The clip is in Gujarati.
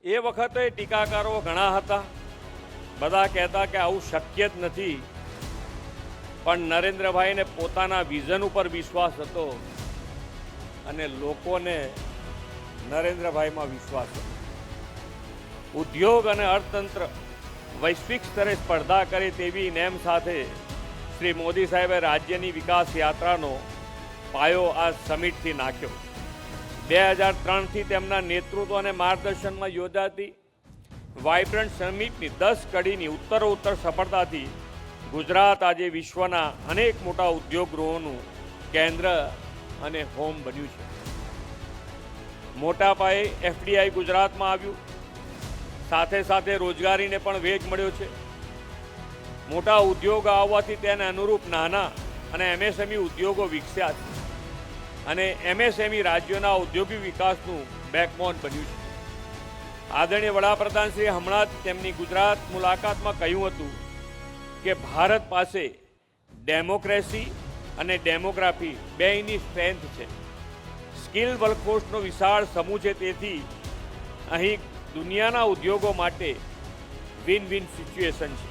એ વખતે ટીકાકારો ઘણા હતા, બધા કહેતા કે આવું શક્ય જ નથી, પણ નરેન્દ્રભાઈને પોતાના વિઝન ઉપર વિશ્વાસ હતો અને લોકોને નરેન્દ્રભાઈમાં વિશ્વાસ હતો. ઉદ્યોગ અને અર્થતંત્ર વૈશ્વિક સ્તરે સ્પર્ધા કરે તેવી નેમ સાથે શ્રી મોદી સાહેબે રાજ્યની વિકાસ યાત્રાનો પાયો આ સમિટથી નાખ્યો. 2003થી તેમના નેતૃત્વ અને માર્ગદર્શનમાં યોજાતી વાઇબ્રન્ટ સમિટની 10 કડીની ઉત્તરોત્તર સફળતાથી ગુજરાત આજે વિશ્વના અનેક મોટા ઉદ્યોગ ગૃહોનું કેન્દ્ર અને હોમ બન્યું છે. મોટા પાયે એફડીઆઈ ગુજરાતમાં આવ્યું, સાથે સાથે રોજગારીને પણ વેગ મળ્યો છે. મોટા ઉદ્યોગ આવવાથી તેને અનુરૂપ નાના અને એમએસએમઈ ઉદ્યોગો વિકસ્યા છે અને એમએસએમઈ રાજ્યોના ઔદ્યોગિક વિકાસનું બેકબોન બન્યું છે. આદરણીય વડાપ્રધાનશ્રીએ હમણાં જ તેમની ગુજરાત મુલાકાતમાં કહ્યું હતું કે ભારત પાસે ડેમોક્રેસી અને ડેમોગ્રાફી બેયની સ્ટ્રેન્થ છે. સ્કિલ વર્કફોર્સનો વિશાળ સમૂહ છે, તેથી અહીં દુનિયાના ઉદ્યોગો માટે વિન વિન સિચ્યુએશન છે.